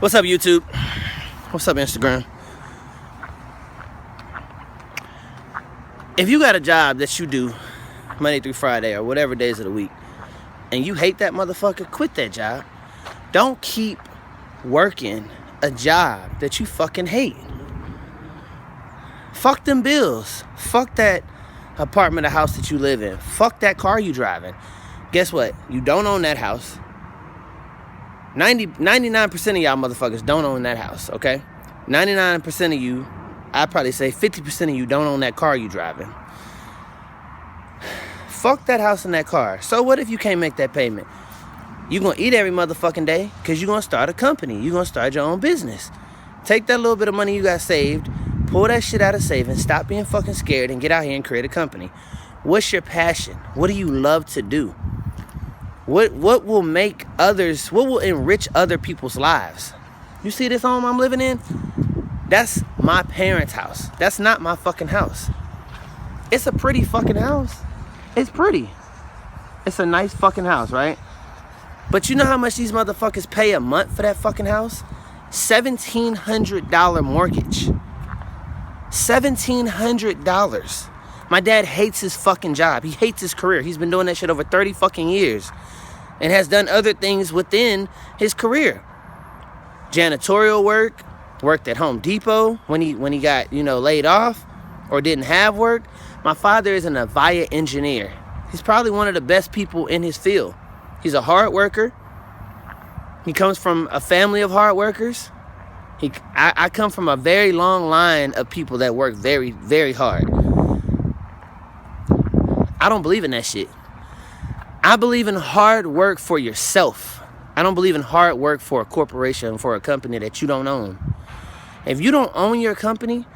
What's up, YouTube? What's up, Instagram? If you got a job that you do Monday through Friday or whatever days of the week, and you hate that motherfucker, quit that job. Don't keep working a job that you fucking hate. Fuck them bills. Fuck that apartment or house that you live in. Fuck that car you driving. Guess what? You don't own that house. 99% of y'all motherfuckers don't own that house, okay? 99% of you, I'd probably say 50% of you don't own that car you driving. Fuck that house and that car. So what if you can't make that payment? You gonna eat every motherfucking day because you gonna start a company. You gonna start your own business. Take that little bit of money you got saved, pull that shit out of savings, stop being fucking scared, and get out here and create a company. What's your passion? What do you love to do? What will make others, what will enrich other people's lives? You see this home I'm living in? That's my parents' house. That's not my fucking house. It's a pretty fucking house. It's pretty. It's a nice fucking house, right? But you know how much these motherfuckers pay a month for that fucking house? $1,700 mortgage. $1,700. My dad hates his fucking job. He hates his career. He's been doing that shit over 30 fucking years. And has done other things within his career. Janitorial work, worked at Home Depot when he got, laid off or didn't have work. My father is an Avaya engineer. He's probably one of the best people in his field. He's a hard worker. He comes from a family of hard workers. I come from a very long line of people that work very, very hard. I don't believe in that shit. I believe in hard work for yourself. I don't believe in hard work for a corporation, for a company that you don't own. If you don't own your company,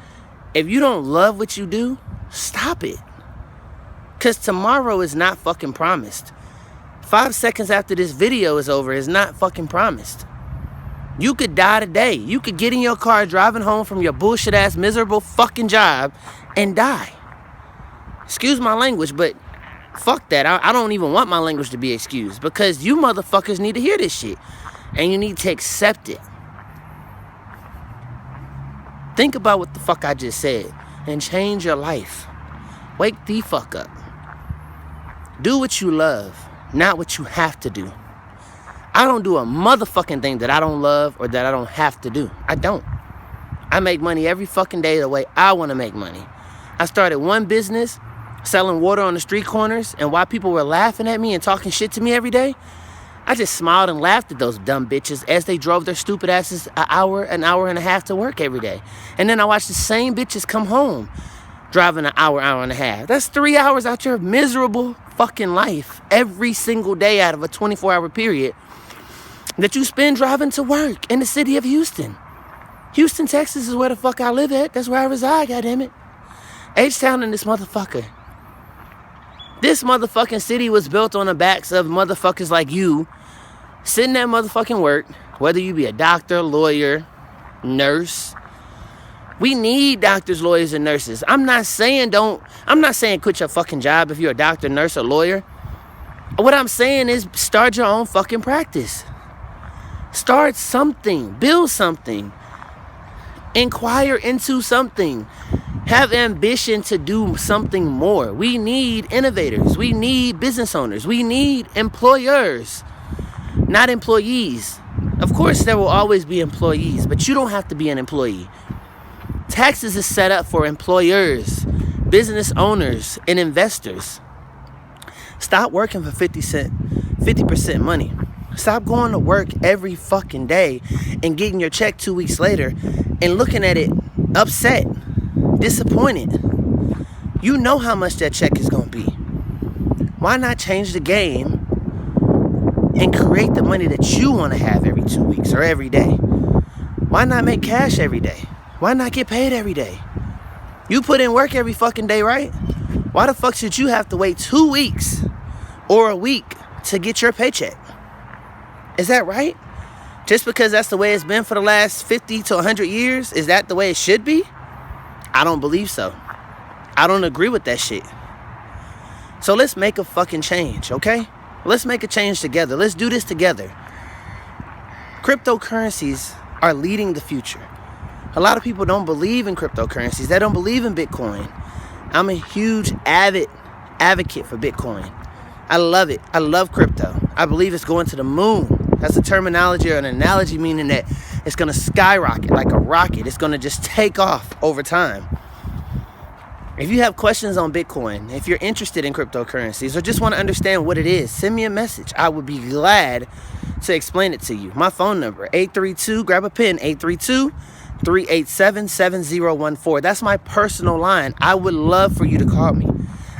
if you don't love what you do, stop it. Because tomorrow is not fucking promised. 5 seconds after this video is over is not fucking promised. You could die today. You could get in your car driving home from your bullshit ass miserable fucking job and die. Excuse my language, but fuck that. I don't even want my language to be excused because you motherfuckers need to hear this shit and you need to accept it. Think about what the fuck I just said and change your life. Wake the fuck up. Do what you love, not what you have to do. I don't do a motherfucking thing that I don't love or that I don't have to do. I don't. I make money every fucking day the way I want to make money. I started one business selling water on the street corners, and while people were laughing at me and talking shit to me every day, I just smiled and laughed at those dumb bitches as they drove their stupid asses an hour and a half to work every day. And then I watched the same bitches come home driving an hour and a half. That's 3 hours out your miserable fucking life every single day out of a 24-hour period that you spend driving to work in the city of Houston. Houston, Texas is where the fuck I live at. That's where I reside, goddammit. H-Town in this motherfucker. This motherfucking city was built on the backs of motherfuckers like you sitting at motherfucking work, whether you be a doctor, lawyer, nurse. We need doctors, lawyers, and nurses. I'm not saying quit your fucking job if you're a doctor, nurse, or lawyer. What I'm saying is start your own fucking practice. Start something. Build something. Inquire into something. Have ambition to do something more. We need innovators. We need business owners. We need employers, not employees. Of course, there will always be employees, but you don't have to be an employee. Taxes is set up for employers, business owners, and investors. Stop working for 50% money. Stop going to work every fucking day and getting your check 2 weeks later and looking at it upset, disappointed. You know how much that check is going to be. Why not change the game and create the money that you want to have every 2 weeks or every day? Why not make cash every day? Why not get paid every day? You put in work every fucking day, right? Why the fuck should you have to wait 2 weeks or a week to get your paycheck? Is that right? Just because that's the way it's been for the last 50 to 100 years, is that the way it should be? I don't believe so. I don't agree with that shit. So let's make a fucking change, okay? Let's make a change together. Let's do this together. Cryptocurrencies are leading the future. A lot of people don't believe in cryptocurrencies. They don't believe in Bitcoin. I'm a huge advocate for Bitcoin. I love it. I love crypto. I believe it's going to the moon. That's a terminology or an analogy meaning that it's going to skyrocket like a rocket. It's going to just take off over time. If you have questions on Bitcoin, if you're interested in cryptocurrencies or just want to understand what it is, send me a message. I would be glad to explain it to you. My phone number, 832, grab a pen, 832-387-7014. That's my personal line. I would love for you to call me.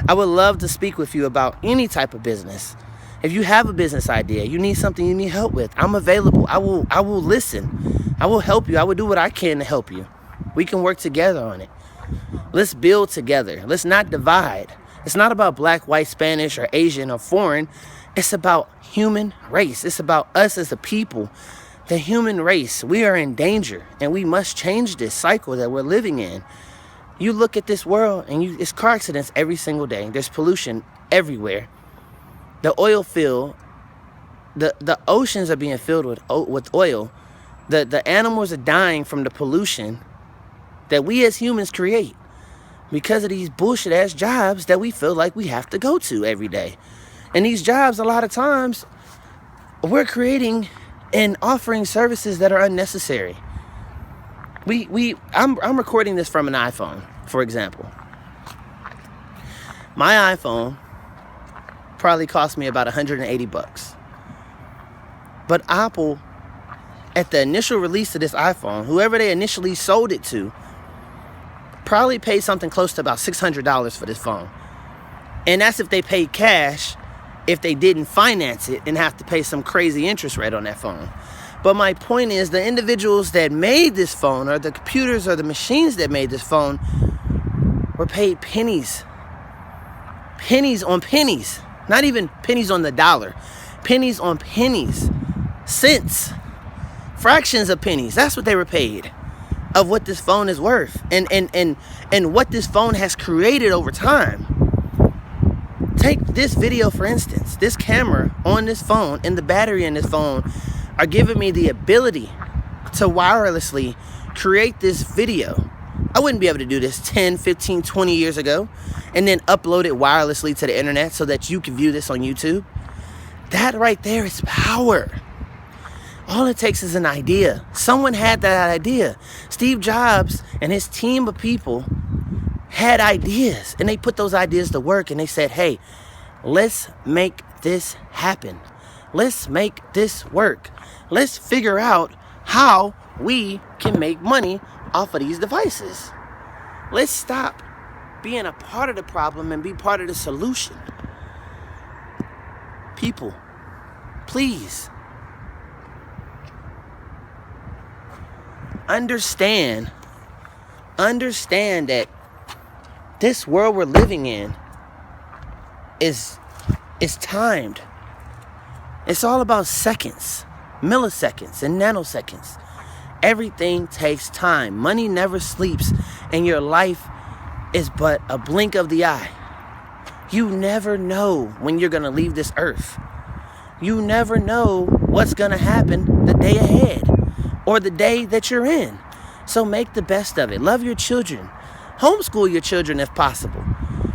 I would love to speak with you about any type of business. If you have a business idea, you need something you need help with, I'm available. I will listen. I will help you. I will do what I can to help you. We can work together on it. Let's build together. Let's not divide. It's not about black, white, Spanish, or Asian, or foreign. It's about human race. It's about us as a people. The human race. We are in danger, and we must change this cycle that we're living in. You look at this world, and it's car accidents every single day. There's pollution everywhere. The oil field, the oceans are being filled with oil. The animals are dying from the pollution that we as humans create because of these bullshit ass jobs that we feel like we have to go to every day. And these jobs, a lot of times, we're creating and offering services that are unnecessary. I'm recording this from an iPhone, for example. My iPhone probably cost me about $180. But Apple, at the initial release of this iPhone, whoever they initially sold it to, probably paid something close to about $600 for this phone. And that's if they paid cash, if they didn't finance it and have to pay some crazy interest rate on that phone. But my point is, the individuals that made this phone, or the computers or the machines that made this phone, were paid pennies. Pennies on pennies. Not even pennies on the dollar. Pennies on pennies. Cents. Fractions of pennies. That's what they were paid of what this phone is worth. And what this phone has created over time. Take this video, for instance. This camera on this phone and the battery in this phone are giving me the ability to wirelessly create this video. I wouldn't be able to do this 10, 15, 20 years ago and then upload it wirelessly to the internet so that you can view this on YouTube. That right there is power. All it takes is an idea. Someone had that idea. Steve Jobs and his team of people had ideas, and they put those ideas to work, and they said, hey, let's make this happen. Let's make this work. Let's figure out how we can make money off of these devices. Let's stop being a part of the problem and be part of the solution. People, please understand that this world we're living in is timed. It's all about seconds, milliseconds, and nanoseconds. Everything takes time. Money never sleeps, and your life is but a blink of the eye. You never know when you're going to leave this earth. You never know what's going to happen the day ahead or the day that you're in. So make the best of it. Love your children. Homeschool your children if possible.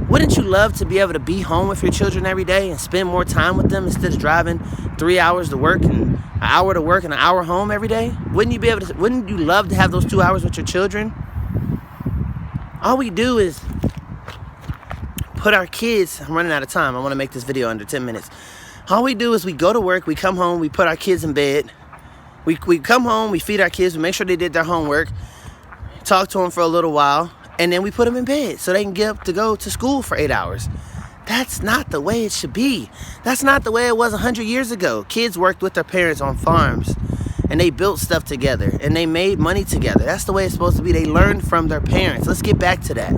Wouldn't you love to be able to be home with your children every day and spend more time with them instead of driving 3 hours to work and an hour to work and an hour home every day? Wouldn't you love to have those 2 hours with your children? All we do is put our kids, I'm running out of time. I want to make this video under 10 minutes. All we do is we go to work, we come home, we put our kids in bed. We come home, we feed our kids, we make sure they did their homework, talk to them for a little while, and then we put them in bed so they can get up to go to school for 8 hours. That's not the way it should be. That's not the way it was 100 years ago. Kids worked with their parents on farms, and they built stuff together, and they made money together. That's the way it's supposed to be. They learned from their parents. Let's get back to that.